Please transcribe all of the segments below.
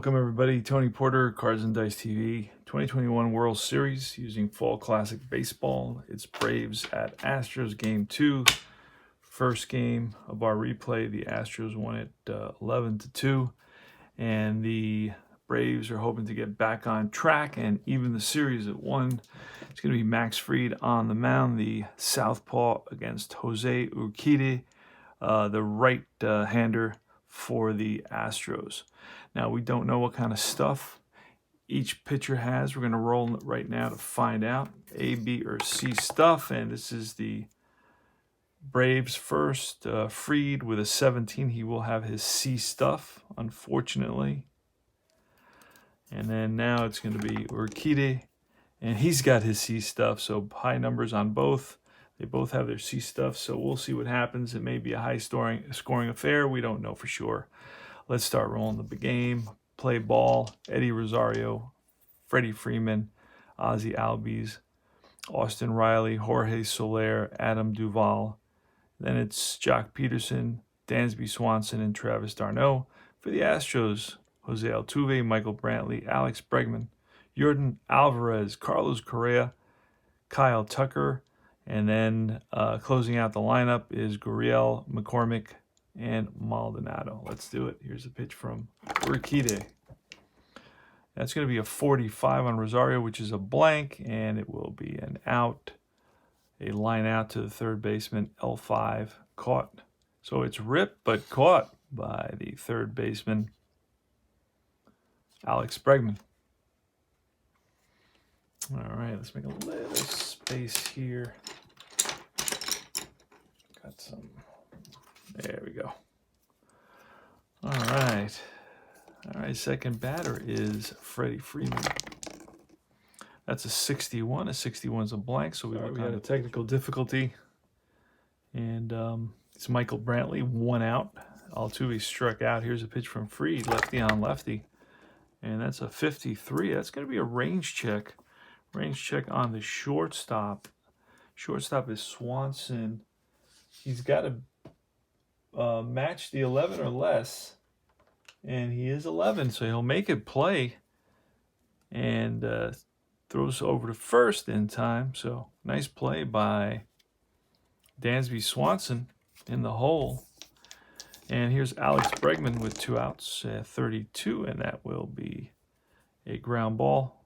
Welcome everybody, Tony Porter, Cards and Dice TV, 2021 World Series using Fall Classic Baseball. It's Braves at Astros Game 2. First game of our replay, the Astros won it 11-2, and the Braves are hoping to get back on track and even the series at 1. It's going to be Max Fried on the mound, the southpaw against Jose Urquidy, the right-hander for the Astros. Now, we don't know what kind of stuff each pitcher has. We're going to roll it right now to find out. A, B, or C stuff. And this is the Braves first. Fried with a 17. He will have his C stuff, unfortunately. And then now it's going to be Urquidy. And he's got his C stuff, so high numbers on both. They both have their C stuff, so we'll see what happens. It may be a high-scoring affair. We don't know for sure. Let's start rolling the game. Play ball. Eddie Rosario, Freddie Freeman, Ozzie Albies, Austin Reilly, Jorge Soler, Adam Duvall. Then it's Jock Peterson, Dansby Swanson, and Travis d'Arnaud. For the Astros, Jose Altuve, Michael Brantley, Alex Breckman, Yordan Alvarez, Carlos Correa, Kyle Tucker, and then closing out the lineup is Reilly, McCormick, and Maldonado. Let's do it. Here's a pitch from Urquidy. That's going to be a 45 on Rosario, which is a blank, and it will be an out. A line out to the third baseman, L5, caught. So it's ripped, but caught by the third baseman, Alex Breckman. All right, let's make a little space here. Got some. There we go. All right. All right, second batter is Freddie Freeman. That's a 61. A 61 is a blank, so we had a technical difficulty. And it's Michael Brantley, 1 out. Altuve struck out. Here's a pitch from Fried, lefty on lefty. And that's a 53. That's going to be a range check. Range check on the shortstop. Shortstop is Swanson. He's got to match the 11 or less. And he is 11, so he'll make it play. And throws over to first in time. So nice play by Dansby Swanson in the hole. And here's Alex Breckman with 2 outs, 32, and that will be a ground ball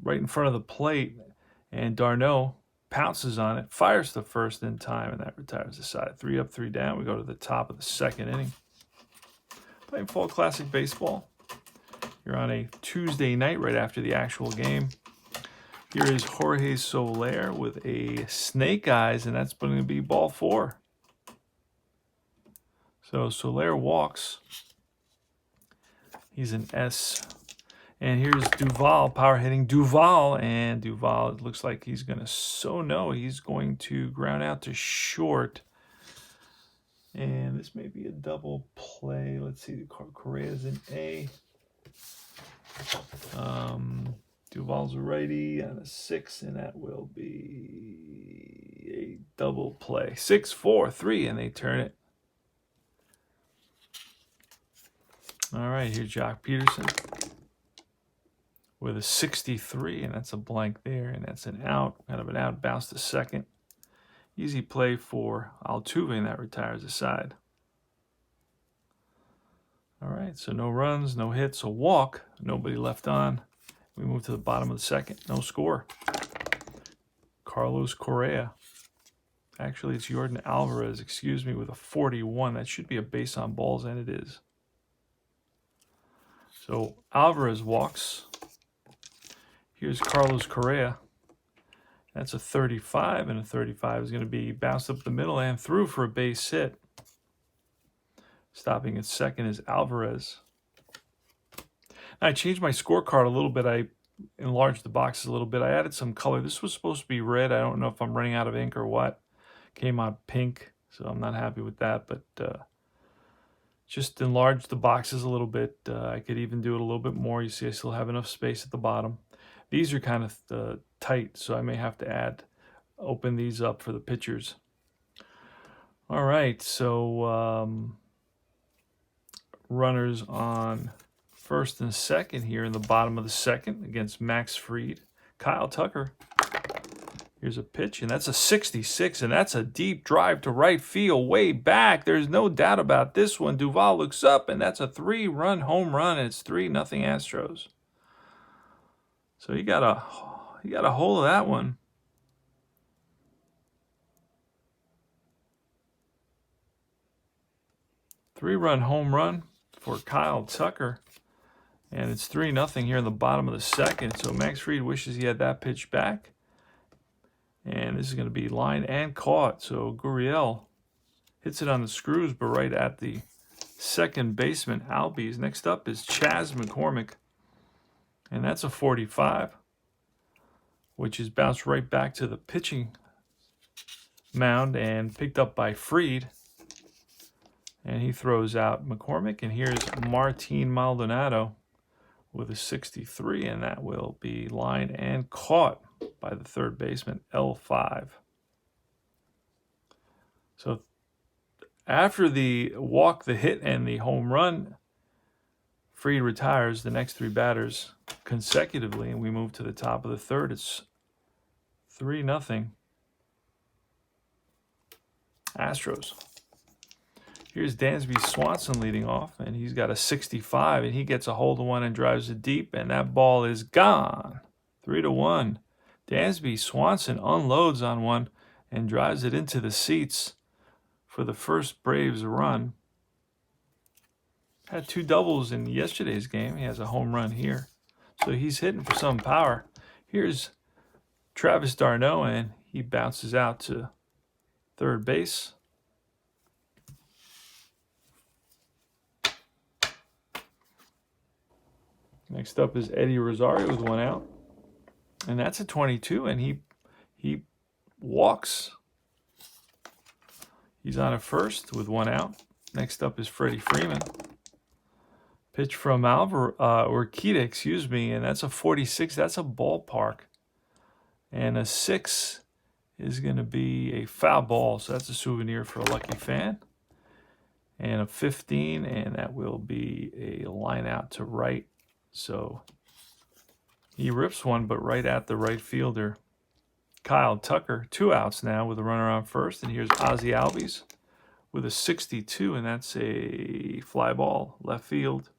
right in front of the plate. And d'Arnaud pounces on it, fires to first in time, and that retires the side. 3 up, 3 down. We go to the top of the second inning. Playing Fall Classic Baseball. You're on a Tuesday night right after the actual game. Here is Jorge Soler with a snake eyes, and that's going to be ball 4. So Soler walks. He's an S. And here's Duvall, power hitting Duvall. And Duvall, it looks like he's going to, he's going to ground out to short. And this may be a double play. Let's see, Correa is an A. Duvall's a righty on a 6, and that will be a double play. 6, 4, 3, and they turn it. All right, here's Jock Peterson with a 63, and that's a blank there, and that's an out, kind of an out, bounce to second. Easy play for Altuve, and that retires the side. All right, so no runs, no hits, a walk, nobody left on. We move to the bottom of the second, no score. Carlos Correa. Actually, it's Yordan Alvarez, with a 41. That should be a base on balls, and it is. So Alvarez walks. Here's Carlos Correa. That's a 35, and a 35 is going to be bounced up the middle and through for a base hit. Stopping at second is Alvarez. Now, I changed my scorecard a little bit. I enlarged the boxes a little bit. I added some color. This was supposed to be red. I don't know if I'm running out of ink or what. Came out pink, so I'm not happy with that, but just enlarged the boxes a little bit. I could even do it a little bit more. You see I still have enough space at the bottom. These are kind of tight, so I may have to open these up for the pitchers. All right, so runners on first and second here in the bottom of the second against Max Fried. Kyle Tucker. Here's a pitch, and that's a 66, and that's a deep drive to right field way back. There's no doubt about this one. Duvall looks up, and that's a 3-run home run, and it's 3-0 Astros. So he got a hold of that one. Three-run home run for Kyle Tucker. And it's 3-0 here in the bottom of the second. So Max Fried wishes he had that pitch back. And this is going to be line and caught. So Gurriel hits it on the screws, but right at the second baseman, Albies. Next up is Chas McCormick. And that's a 45, which is bounced right back to the pitching mound and picked up by Fried. And he throws out McCormick. And here's Martin Maldonado with a 63, and that will be line and caught by the third baseman, L5. So after the walk, the hit, and the home run, Fried retires the next 3 batters consecutively, and we move to the top of the third. It's 3-0 Astros. Here's Dansby Swanson leading off, and he's got a 65, and he gets a hold of one and drives it deep, and that ball is gone. 3-1. Dansby Swanson unloads on one and drives it into the seats for the first Braves run. Had 2 doubles in yesterday's game. He has a home run here. So he's hitting for some power. Here's Travis d'Arnaud, and he bounces out to third base. Next up is Eddie Rosario with 1 out. And that's a 22, and he walks. He's on at first with 1 out. Next up is Freddie Freeman. Pitch from Urquidy, and that's a 46. That's a ballpark. And a 6 is going to be a foul ball, so that's a souvenir for a lucky fan. And a 15, and that will be a line out to right. So he rips one, but right at the right fielder, Kyle Tucker. 2 outs now with a runner on first. And here's Ozzie Albies with a 62, and that's a fly ball left field.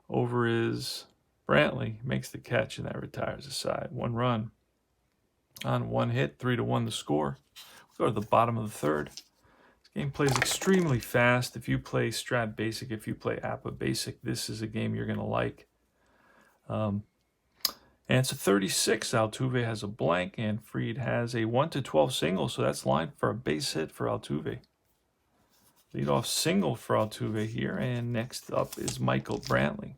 Over is Brantley, makes the catch, and that retires the side. 1 run on 1 hit, 3-1 the score. We'll go to the bottom of the third. This game plays extremely fast. If you play Strat Basic, if you play APA Basic, this is a game you're going to like. And it's a 36. Altuve has a blank, and Fried has a 1-12 single, so that's lined for a base hit for Altuve. Leadoff single for Altuve here, and next up is Michael Brantley.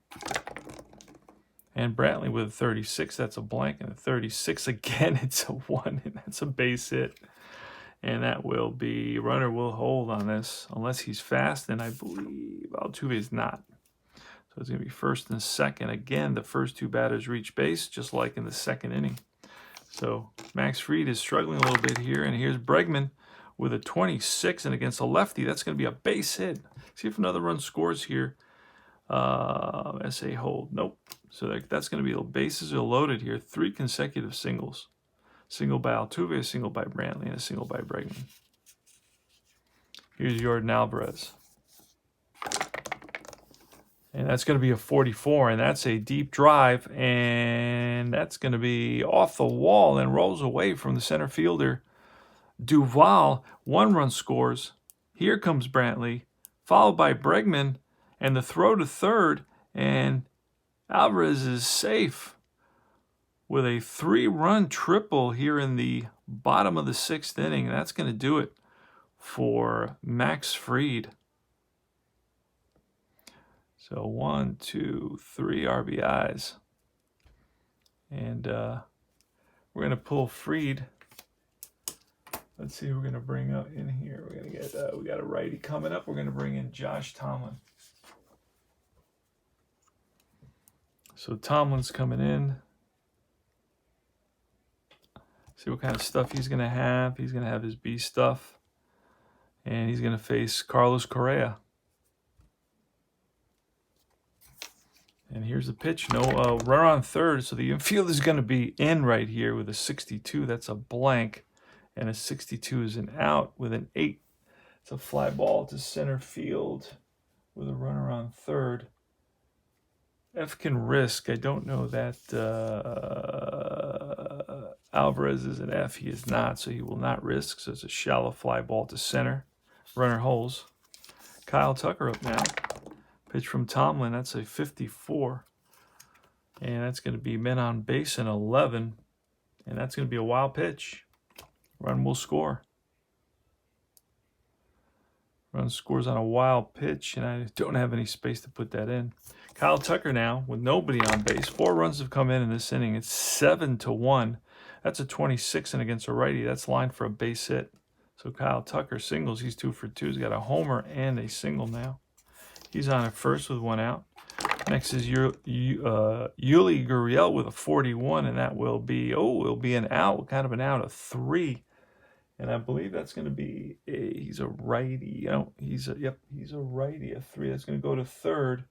And Brantley with a 36, that's a blank, and a 36 again, it's a 1, and that's a base hit. And that will be, runner will hold on this, unless he's fast, and I believe Altuve is not. So it's going to be first and second. Again, the first 2 batters reach base, just like in the second inning. So Max Fried is struggling a little bit here, and here's Breckman with a 26, and against a lefty, that's going to be a base hit. See if another run scores here. SA hold. Nope. So that's going to be, bases are loaded here. 3 consecutive singles. Single by Altuve, a single by Brantley, and a single by Breckman. Here's Jordan Alvarez. And that's going to be a 44, and that's a deep drive, and that's going to be off the wall and rolls away from the center fielder. Duvall, 1 run scores. Here comes Brantley, followed by Breckman, and the throw to third, and Alvarez is safe with a 3-run triple here in the bottom of the 6th inning. That's going to do it for Max Fried. So 1, 2, 3 RBIs. And we're going to pull Fried. Let's see who we're going to bring up in here. We're going to get, we got a righty coming up. We're going to bring in Josh Tomlin. So Tomlin's coming in. See what kind of stuff he's going to have. He's going to have his B stuff. And he's going to face Carlos Correa. And here's the pitch. No runner on third, so the infield is going to be in right here with a 62. That's a blank. And a 62 is an out with an 8. It's a fly ball to center field with a runner on third. F can risk. I don't know that Alvarez is an F. He is not, so he will not risk. So it's a shallow fly ball to center. Runner holds. Kyle Tucker up now. Pitch from Tomlin. That's a 54. And that's going to be men on base in 11. And that's going to be a wild pitch. Run will score. Run scores on a wild pitch, and I don't have any space to put that in. Kyle Tucker now with nobody on base. 4 runs have come in this inning. It's 7-1. That's a 26 and against a righty. That's lined for a base hit. So Kyle Tucker singles. He's 2 for 2. He's got a homer and a single now. He's on at first with 1 out. Next is Reilly with a 41, and that will be, it'll be an out, kind of an out of 3. And I believe that's going to be he's a righty. He's a righty, a 3. That's going to go to third.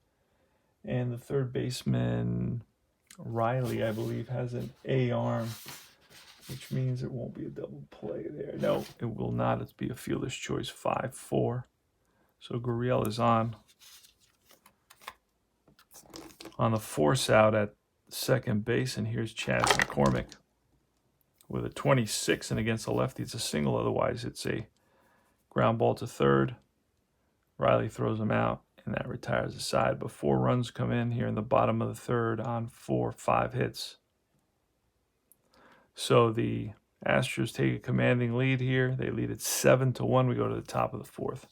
And the third baseman, Reilly, I believe, has an A arm, which means it won't be a double play there. No, it will not. It'll be a fielder's choice, 5-4. So Correa is on the force out at second base, and here's Chad McCormick with a 26, and against the lefty, it's a single. Otherwise, it's a ground ball to third. Reilly throws him out, and that retires the side. But 4 runs come in here in the bottom of the third on 5 hits. So the Astros take a commanding lead here. They lead at 7-1. We go to the top of the 4th.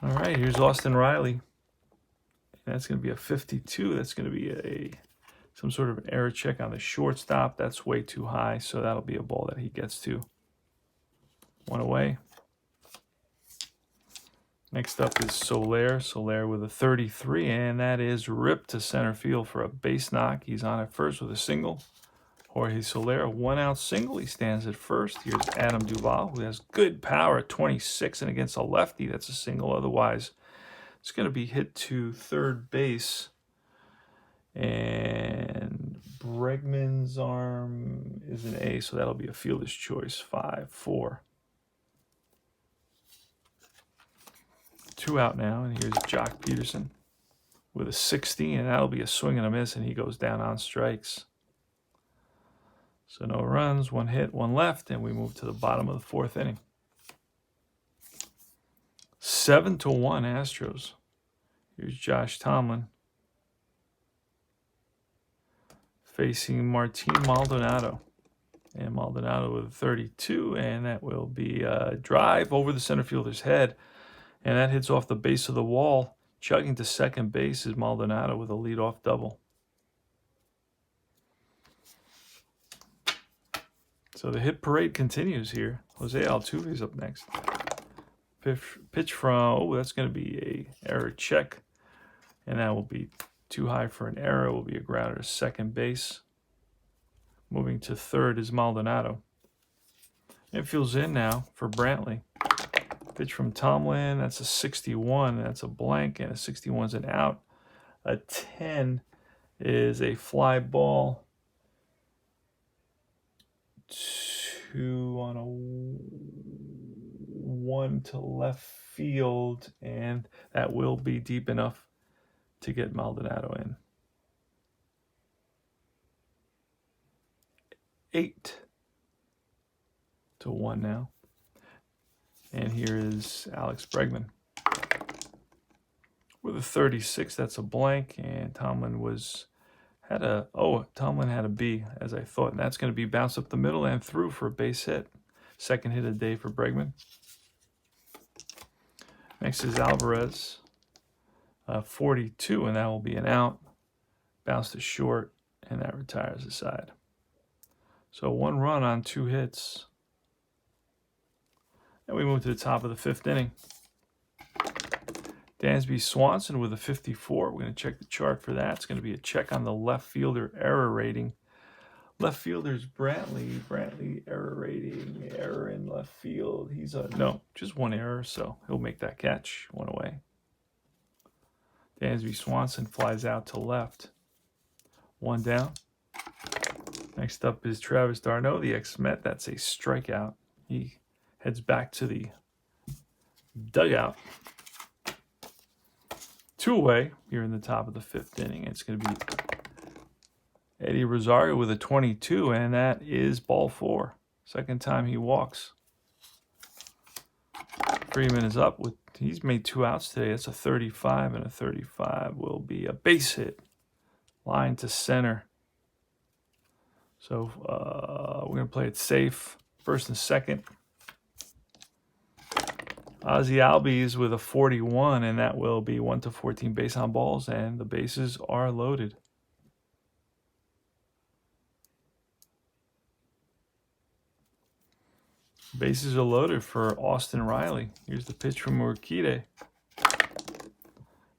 All right, here's Austin Reilly. And that's going to be a 52. That's going to be some sort of an error check on the shortstop. That's way too high, so that'll be a ball that he gets to. 1 away. Next up is Soler. Soler with a 33, and that is ripped to center field for a base knock. He's on at first with a single. Jorge Soler, a 1-out single. He stands at first. Here's Adam Duvall, who has good power at 26, and against a lefty, that's a single. Otherwise, it's going to be hit to third base. And Breckman's arm is an A, so that'll be a fielder's choice, 5-4. 2 out now, and here's Jock Peterson with a 16, and that'll be a swing and a miss, and he goes down on strikes. So no runs, 1 hit, 1 left, and we move to the bottom of the 4th inning. 7-1 Astros. Here's Josh Tomlin facing Martin Maldonado. And Maldonado with a 32, and that will be a drive over the center fielder's head. And that hits off the base of the wall. Chugging to second base is Maldonado with a leadoff double. So the hit parade continues here. Jose Altuve is up next. Pitch from, that's going to be a error check. And that will be too high for an error. It will be a grounder to second base. Moving to third is Maldonado. Infield's in now for Brantley. Pitch from Tomlin. That's a 61. That's a blank, and a 61's an out. A 10 is a fly ball. 2 on a 1 to left field, and that will be deep enough to get Maldonado in. 8-1 now. And here is Alex Breckman with a 36. That's a blank, and Tomlin had a B, as I thought, and that's going to be bounced up the middle and through for a base hit. Second hit of the day for Breckman. Next is Alvarez, 42, and that will be an out. Bounced to short, and that retires the side. So 1 run on 2 hits. And we move to the top of the 5th inning. Dansby Swanson with a 54. We're going to check the chart for that. It's going to be a check on the left fielder error rating. Left fielder's Brantley. Brantley error rating. Error in left field. He's just 1 error, so he'll make that catch. 1 away. Dansby Swanson flies out to left. 1 down. Next up is Travis d'Arnaud, the ex-Met. That's a strikeout. He heads back to the dugout. 2 away here in the top of the 5th inning. It's going to be Eddie Rosario with a 22, and that is ball 4. Second time he walks. Freeman is up with, he's made 2 outs today. That's a 35, and a 35 will be a base hit. Line to center. So we're going to play it safe. First and second. Ozzie Albies with a 41, and that will be 1-14 base on balls, and the bases are loaded. Bases are loaded for Austin Reilly. Here's the pitch from Urquidy.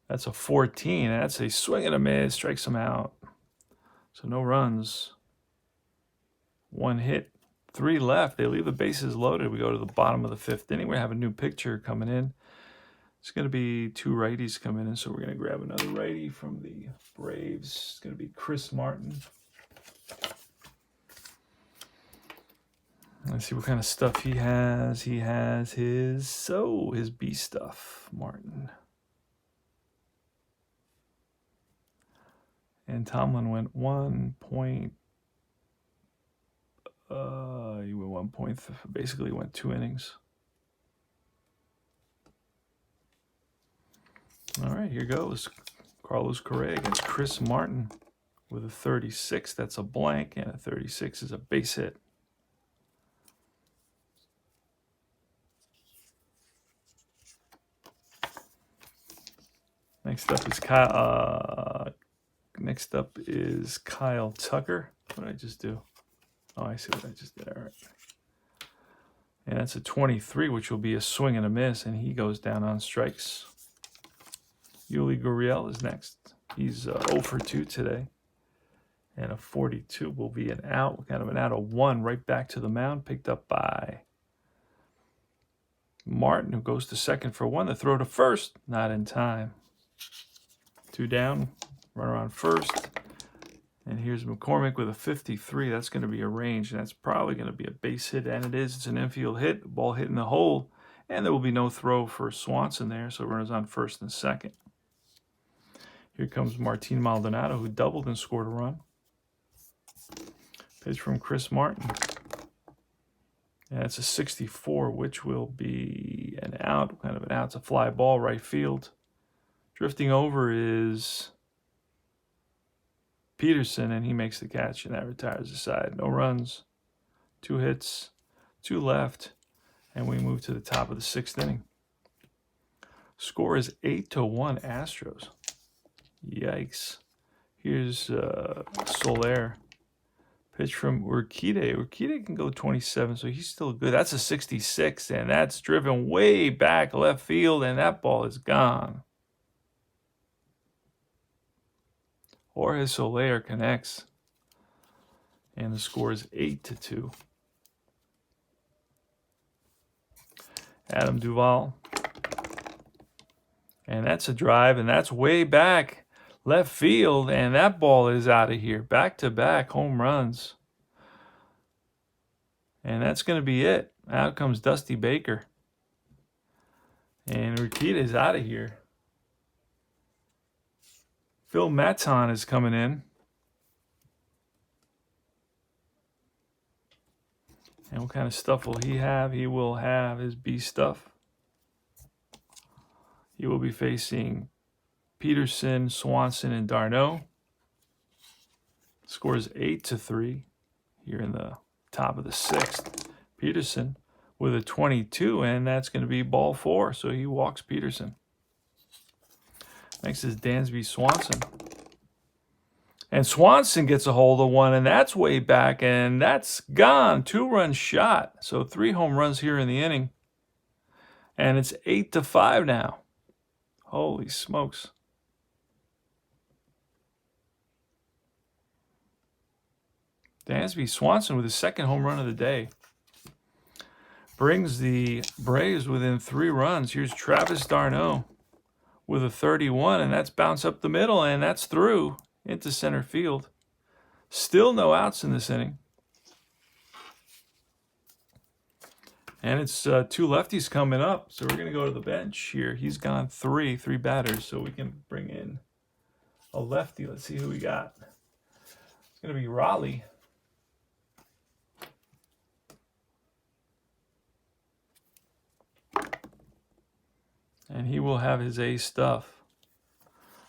That's a 14. That's a swing and a miss. Strikes him out. So no runs. 1 hit. 3 left. They leave the bases loaded. We go to the bottom of the 5th inning. We have a new pitcher coming in. It's going to be 2 righties coming in, so we're going to grab another righty from the Braves. It's going to be Chris Martin. Let's see what kind of stuff he has. He has his B stuff, Martin. And Tomlin went 1 point. He went 1 point. Basically went 2 innings. All right, here goes. Carlos Correa against Chris Martin with a 36. That's a blank, and a 36 is a base hit. Next up is Kyle Tucker. What did I just do? Oh, I see what I just did. All right. And that's a 23, which will be a swing and a miss, and he goes down on strikes. Yuli Gurriel is next. He's 0 for 2 today. And a 42 will be an out, kind of an out of 1, right back to the mound, picked up by Martin, who goes to second for 1. The throw to first, not in time. 2 down, runner on first. And here's McCormick with a 53. That's going to be a range, and that's probably going to be a base hit, and it is. It's an infield hit, ball hit in the hole, and there will be no throw for Swanson there, so runners on first and second. Here comes Martin Maldonado, who doubled and scored a run. Pitch from Chris Martin. And that's a 64, which will be an out, kind of an out. It's a fly ball, right field. Drifting over is Peterson, and he makes the catch, and that retires the side. No runs, 2 hits, 2 left, and we move to the top of the 6th inning. Score is 8-1 Astros. Yikes. Here's Soler. Pitch from Urquidy. Urquidy can go 27, so he's still good. That's a 66, and that's driven way back left field, and that ball is gone. Jorge Soler connects, and the score is 8-2. Adam Duvall, and that's a drive, and that's way back left field, and that ball is out of here. Back-to-back home runs, and that's going to be it. Out comes Dusty Baker, and Urquidy is out of here. Phil Maton is coming in. And what kind of stuff will he have? He will have his B stuff. He will be facing Peterson, Swanson, and d'Arnaud. Score is 8-3 here in the top of the 6th. Peterson with a 22, and that's going to be ball 4, so he walks Peterson. Next is Dansby Swanson. And Swanson gets a hold of 1, and that's way back, and that's gone. 2-run shot. So 3 home runs here in the inning. And it's 8-5 now. Holy smokes. Dansby Swanson with his 2nd home run of the day. Brings the Braves within 3 runs. Here's Travis d'Arnaud with a 31, and that's bounced up the middle, and that's through into center field. Still no outs in this inning. And it's two lefties coming up, so we're going to go to the bench here. He's gone three batters, so we can bring in a lefty. Let's see who we got. It's going to be Reilly. And he will have his A stuff.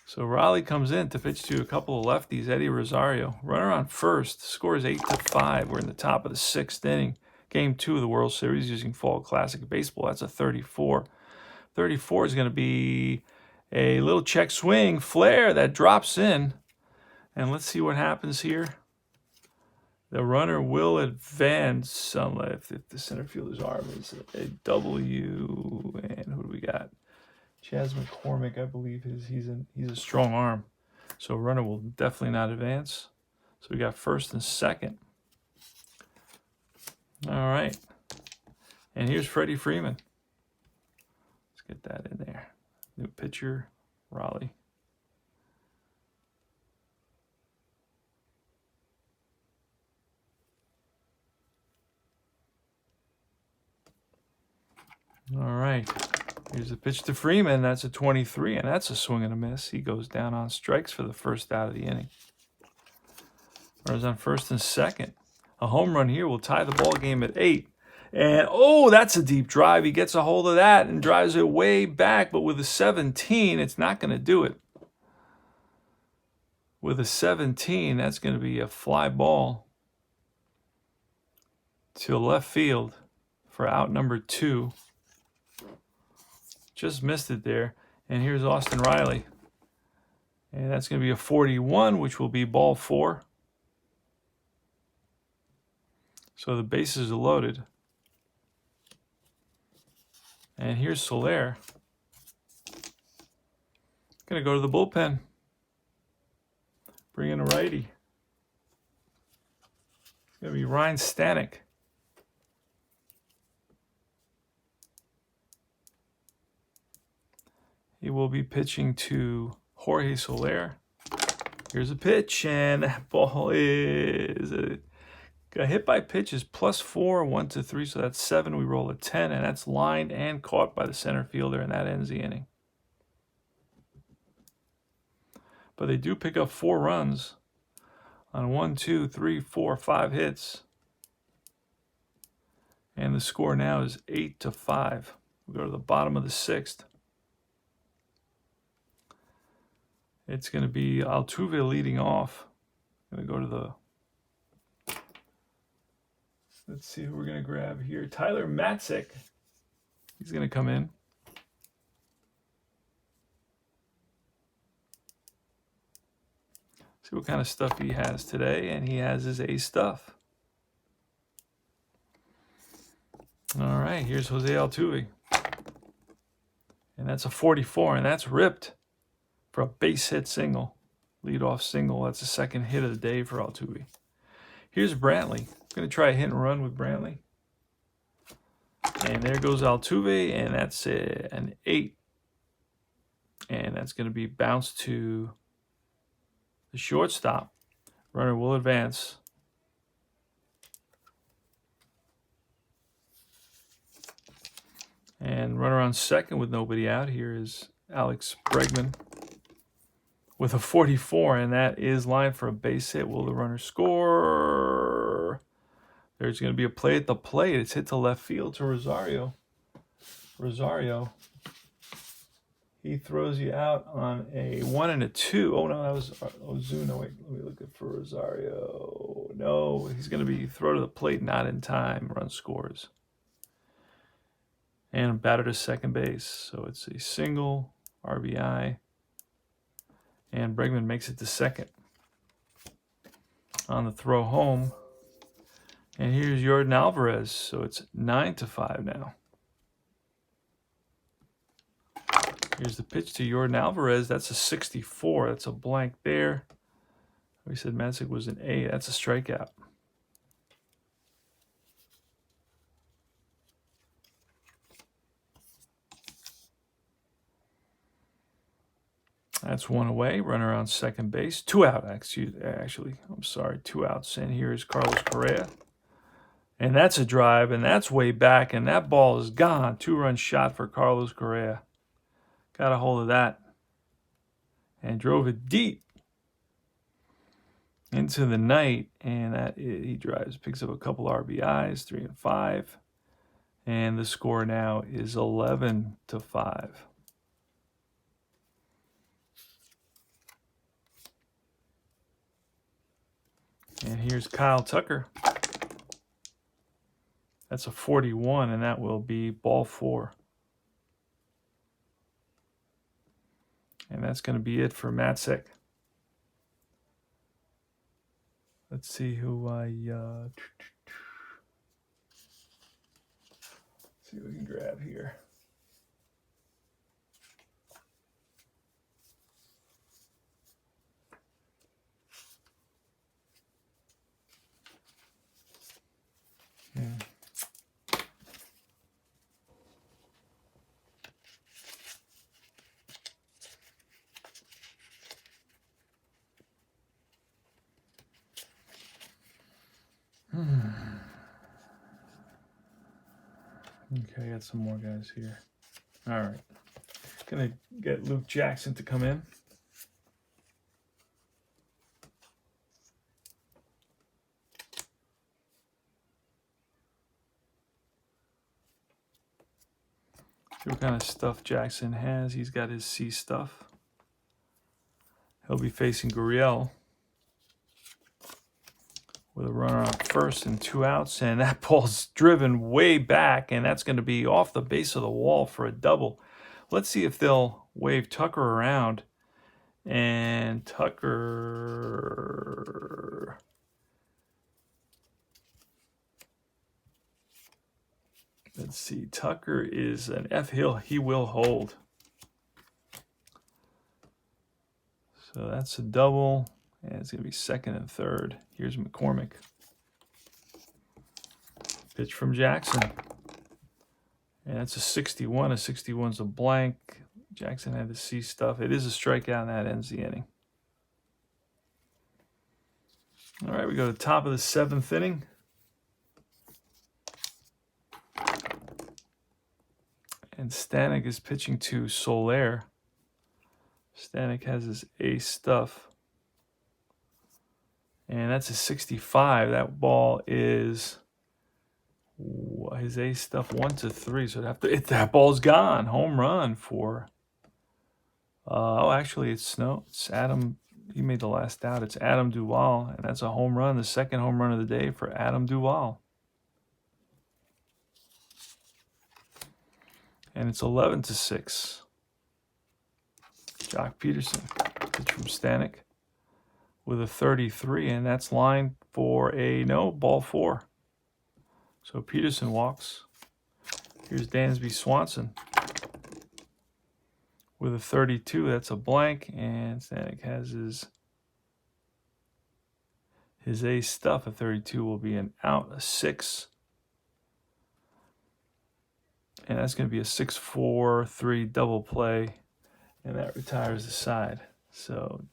So Reilly comes in to pitch to a couple of lefties. Eddie Rosario. Runner on first. Score is 8-5. We're in the top of the 6th inning. Game 2 of the World Series using Fall Classic Baseball. That's a 34. 34 is going to be a little check swing flare that drops in. And let's see what happens here. The runner will advance some left if the center fielder's arm is a W. And who do we got? Chas McCormick, I believe he's a strong arm. So runner will definitely not advance. So we got first and second. All right. And here's Freddie Freeman. Let's get that in there. New pitcher, Reilly. All right. Here's the pitch to Freeman. That's a 23, and that's a swing and a miss. He goes down on strikes for the first out of the inning. Runners on first and second. A home run here will tie the ball game at 8. And, oh, that's a deep drive. He gets a hold of that and drives it way back. But with a 17, it's not going to do it. With a 17, that's going to be a fly ball to left field for out number 2. Just missed it there. And here's Austin Reilly. And that's going to be a 41, which will be ball 4. So the bases are loaded. And here's Soler. Going to go to the bullpen. Bring in a righty. It's going to be Ryan Stanek. He will be pitching to Jorge Soler. Here's a pitch, and that ball is got hit by pitch is +4, 1-3, so that's 7. We roll a 10, and that's lined and caught by the center fielder, and that ends the inning. But they do pick up 4 runs on 1, 2, 3, 4, 5 hits. And the score now is 8-5. We go to the bottom of the 6th. It's going to be Altuve leading off. Going to go to the... Let's see who we're going to grab here. Tyler Matzek. He's going to come in. See what kind of stuff he has today. And he has his A stuff. All right, here's Jose Altuve. And that's a 44, and that's ripped for a base hit single. Leadoff single. That's the second hit of the day for Altuve. Here's Brantley. I'm going to try a hit and run with Brantley. And there goes Altuve, and that's an 8. And that's going to be bounced to the shortstop. Runner will advance. And runner on second with nobody out here is Alex Breckman with a 44, and that is lined for a base hit. Will the runner score? There's going to be a play at the plate. It's hit to left field to Rosario. Rosario. He throws you out on a 1 and a 2. Oh, no, that was Ozuna. Wait, let me look for Rosario. No, he's going to be thrown to the plate, not in time. Run scores. And a batter to second base. So it's a single, RBI. And Breckman makes it to second. On the throw home. And here's Jordan Alvarez. So it's 9-5 now. Here's the pitch to Jordan Alvarez. That's a 64. That's a blank there. We said Matzek was an A. That's a strikeout. That's one away. Runner on second base. 2 out, actually. I'm sorry, 2 outs. And here's Carlos Correa. And that's a drive, and that's way back, and that ball is gone. 2-run shot for Carlos Correa. Got a hold of that. And drove it deep into the night. And he drives, picks up a couple RBIs, 3 and 5. And the score now is 11-5. And here's Kyle Tucker. That's a 41, and that will be ball 4. And that's going to be it for Matzek. Let's see who see what we can grab here. Yeah. Okay, got some more guys here. All right. Gonna get Luke Jackson to come in. See what kind of stuff Jackson has. He's got his C stuff. He'll be facing Reilly with a runner on first and 2 outs, and that ball's driven way back, and that's going to be off the base of the wall for a double. Let's see if they'll wave Tucker around. And Tucker, let's see, Tucker is an F. He will hold. So that's a double, and it's going to be second and third. Here's McCormick. Pitch from Jackson. And that's a 61. A 61's a blank. Jackson had the C stuff. It is a strikeout, and that ends the inning. All right, we go to the top of the 7th inning. And Stanek is pitching to Soler. Stanek has his ace stuff. And that's a 65. That ball is his ace stuff 1-3. So that ball's gone. Home run for. Actually, it's Adam. He made the last out. It's Adam Duvall, and that's a home run. The second home run of the day for Adam Duvall. And it's 11-6. Jock Peterson, pitch from Stanek with a 33, and that's lined for a ball 4. So Peterson walks. Here's Dansby Swanson with a 32. That's a blank, and Stanek has his ace stuff. A 32 will be an out, a 6. And that's going to be a 6-4-3 double play, and that retires the side. So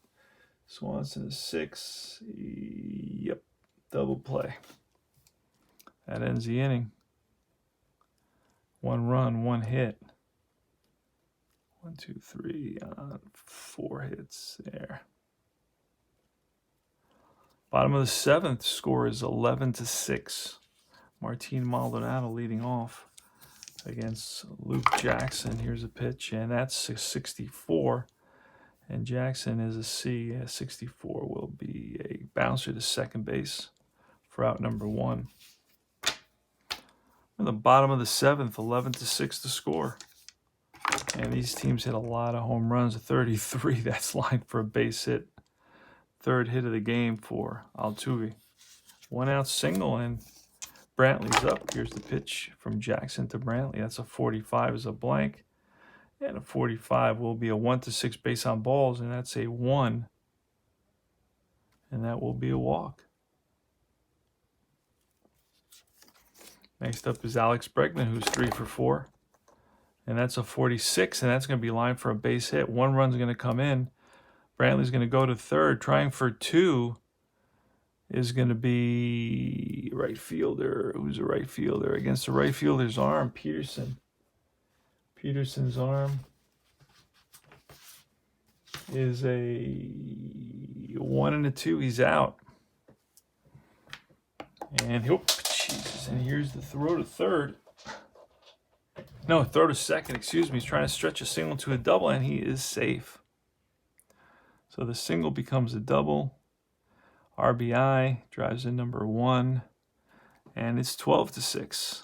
Swanson is 6. Yep, double play. That ends the inning. 1 run, 1 hit. 1, 2, 3, 4 hits there. Bottom of the 7th, score is 11-6. Martin Maldonado leading off against Luke Jackson. Here's a pitch, and that's a 64. And Jackson is a C. A 64 will be a bouncer to second base for out number 1. At the bottom of the 7th, 11-6 to score. And these teams hit a lot of home runs. A 33, that's lined for a base hit. 3rd hit of the game for Altuve. 1 out single, and Brantley's up. Here's the pitch from Jackson to Brantley. That's a 45 is a blank. And a 45 will be a 1-6 base on balls, and that's a 1. And that will be a walk. Next up is Alex Breckman, who's 3 for 4. And that's a 46, and that's going to be lined for a base hit. 1 run's going to come in. Brantley's going to go to third. Trying for 2 is going to be right fielder. Who's a right fielder? Against the right fielder's arm, Peterson. Peterson's arm is a 1 and a 2. He's out. And Jesus. And here's the throw to third. No, throw to second, excuse me. He's trying to stretch a single to a double, and he is safe. So the single becomes a double. RBI drives in number 1, and it's 12-6.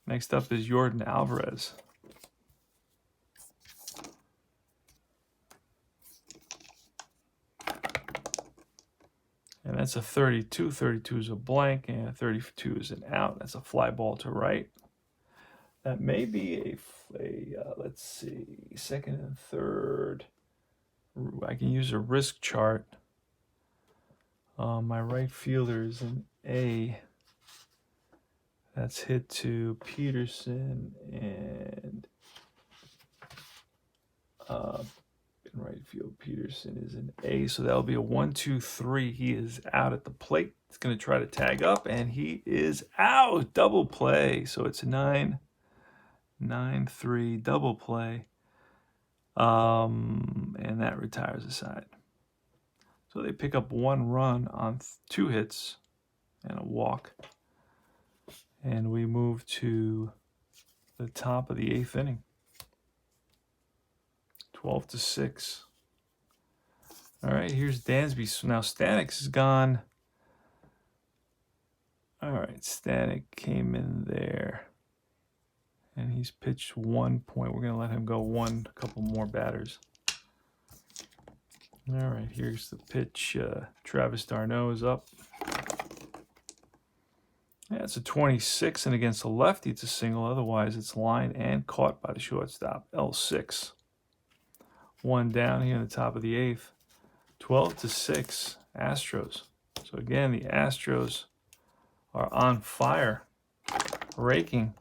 Next up is Jordan Alvarez. And that's a 32. 32 is a blank, and a 32 is an out. That's a fly ball to right. That may be let's see, second and third. I can use a risk chart. My right fielder is an A. That's hit to Peterson, and in right field, Peterson is an A. So that'll be a 1-2-3. He is out at the plate. He's going to try to tag up, and he is out. Double play. So it's a 9-3 double play. And that retires the side. So they pick up 1 run on 2 hits and a walk. And we move to the top of the 8th inning. 12-6. All right, here's Dansby. Now Stanek is gone. All right, Stanek came in there. And he's pitched 1 point. We're going to let him go a couple more batters. All right, here's the pitch. Travis d'Arnaud is up. Yeah, it's a 26, and against the lefty, it's a single. Otherwise, it's lined and caught by the shortstop. L6. 1 down here in the top of the 8th. 12-6, Astros. So again, the Astros are on fire, raking.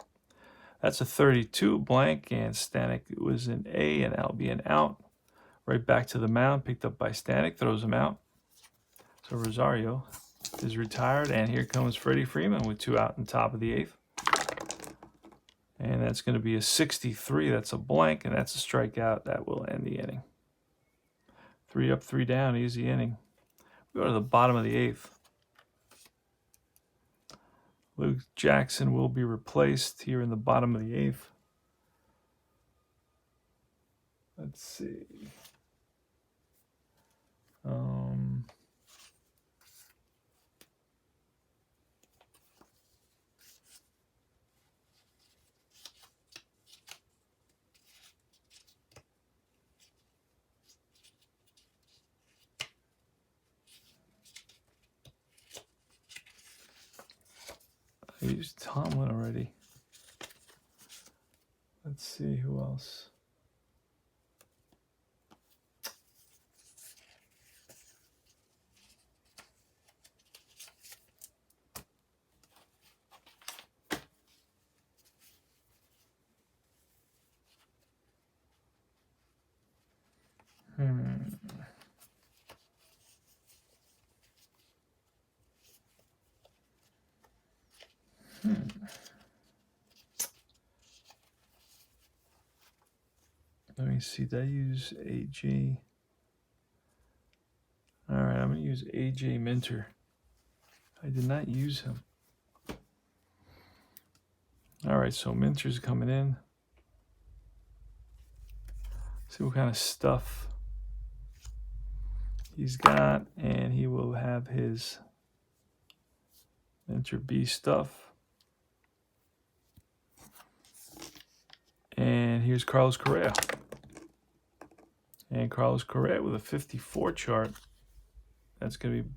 That's a 32 blank, and Stanek was an A, and that'll be an out. Right back to the mound, picked up by Stanek, throws him out. So Rosario is retired, and here comes Freddie Freeman with 2 out in top of the 8th. And that's going to be a 63. That's a blank, and that's a strikeout. That will end the inning. 3 up, 3 down, easy inning. We go to the bottom of the 8th. Luke Jackson will be replaced here in the bottom of the 8th. Let's see. I used Tomlin already. Let's see who else. Let me see. Did I use AJ? All right, I'm going to use AJ Minter. I did not use him. All right, so Minter's coming in. See what kind of stuff he's got, and he will have his Minter B stuff. And here's Carlos Correa. And Carlos Correa with a 54 chart. That's going to be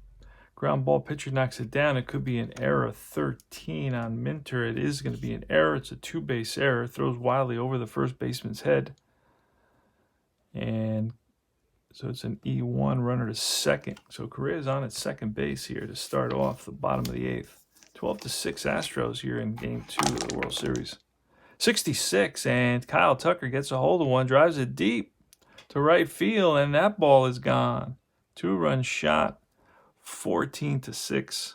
ground ball. Pitcher knocks it down. It could be an error. 13 on Minter. It is going to be an error. It's a 2-base error. Throws wildly over the first baseman's head. And so it's an E1 runner to second. So Correa's on at second base here to start off the bottom of the 8th. 12-6 Astros here in Game 2 of the World Series. 66, and Kyle Tucker gets a hold of one, drives it deep to to right field, and that ball is gone. 2-run shot, 14-6.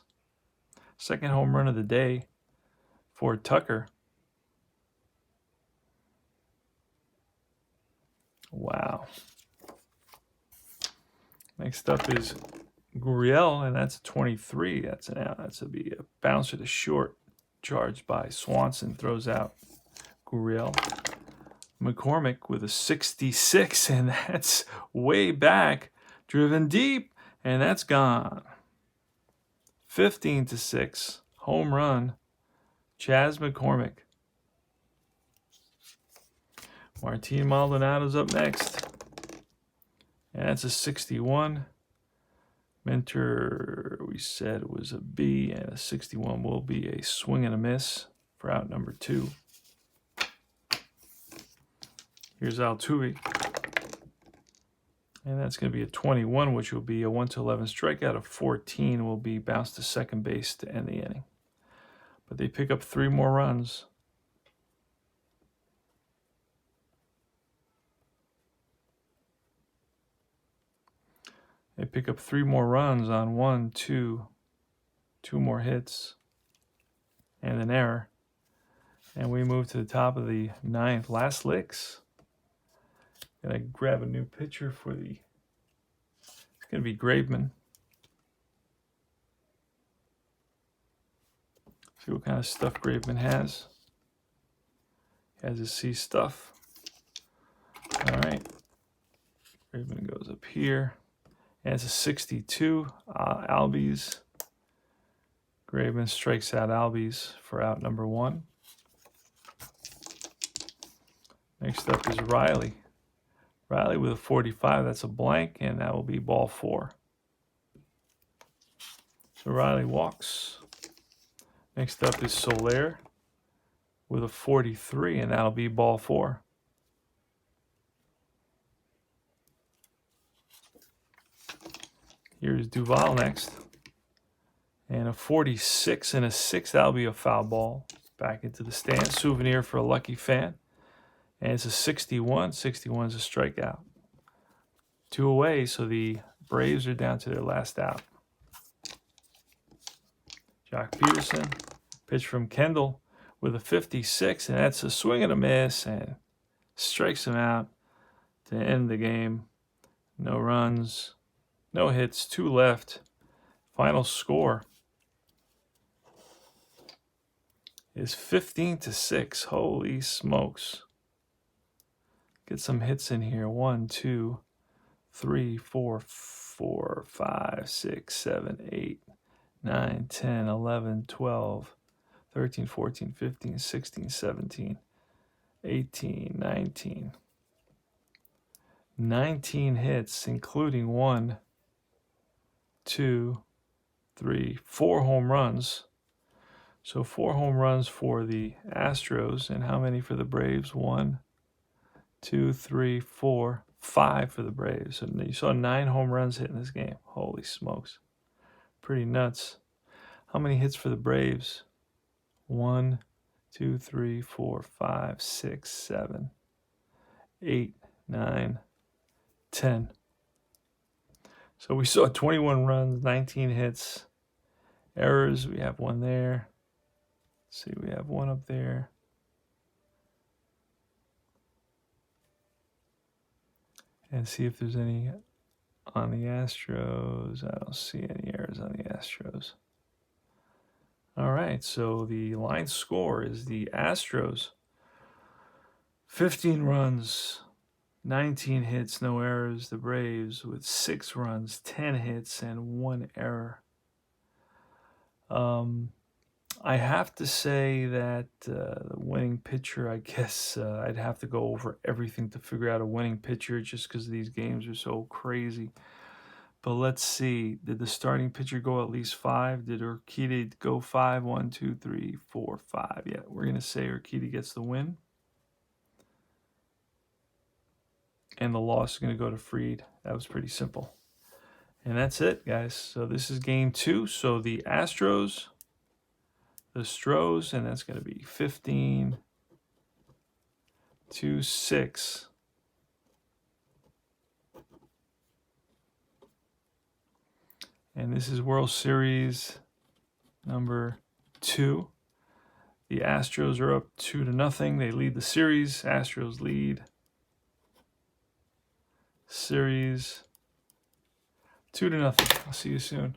Second home run of the day for Tucker. Wow. Next up is Reilly, and that's a 23. That's an out. That's be a bouncer to short, charged by Swanson. Throws out Reilly. McCormick with a 66, and that's way back, driven deep, and that's gone. 15-6, home run, Chas McCormick. Martin Maldonado's up next, and that's a 61. Minter, we said, was a B, and a 61 will be a swing and a miss for out number 2. Here's Altuve, and that's going to be a 21, which will be a 1-11 strikeout. Of 14 will be bounced to second base to end the inning. But they pick up 3 more runs. They pick up 3 more runs on 2 more hits, and an error. And we move to the top of the 9th. Last licks. Gonna grab a new pitcher for the. It's gonna be Breckman. See what kind of stuff Breckman has. He has his C stuff. All right. Breckman goes up here. And it's a 62. Albies. Breckman strikes out Albies for out number 1. Next up is Reilly. Reilly with a 45, that's a blank, and that will be ball 4. So Reilly walks. Next up is Soler with a 43, and that'll be ball 4. Here's Duval next. And a 46 and a 6, that'll be a foul ball. Back into the stand. Souvenir for a lucky fan. And it's a 61. 61 is a strikeout. 2 away, so the Braves are down to their last out. Jock Peterson, pitch from Kendall with a 56, and that's a swing and a miss, and strikes him out to end the game. No runs, no hits, 2 left. Final score is 15-6. Holy smokes. Get some hits in here. 1, 2, 3, 4, 5, 6, 7, 8, 9, 10, 11, 12, 13, 14, 15, 16, 17, 18, 19. 19 hits, including 1, 2, 3, 4 home runs. So 4 home runs for the Astros, and how many for the Braves? 1, 2, 3, 4, 5 for the Braves. So you saw 9 home runs hit in this game. Holy smokes. Pretty nuts. How many hits for the Braves? 1, 2, 3, 4, 5, 6, 7, 8, 9, 10. So we saw 21 runs, 19 hits. Errors, we have 1 there. Let's see, we have 1 up there. And see if there's any on the Astros. I don't see any errors on the Astros. All right, so the line score is the Astros. 15 runs, 19 hits, no errors. The Braves with 6 runs, 10 hits, and 1 error. I have to say that the winning pitcher, I guess I'd have to go over everything to figure out a winning pitcher just because these games are so crazy. But let's see. Did the starting pitcher go at least 5? Did Urquidy go 5? 1, 2, 3, 4, 5. Yeah, we're going to say Urquidy gets the win. And the loss is going to go to Fried. That was pretty simple. And that's it, guys. So this is game 2. So the Astros, the Stros, and that's going to be 15-6. And this is World Series number 2. The Astros are up 2-0. They lead the series. Astros lead series 2-0. I'll see you soon.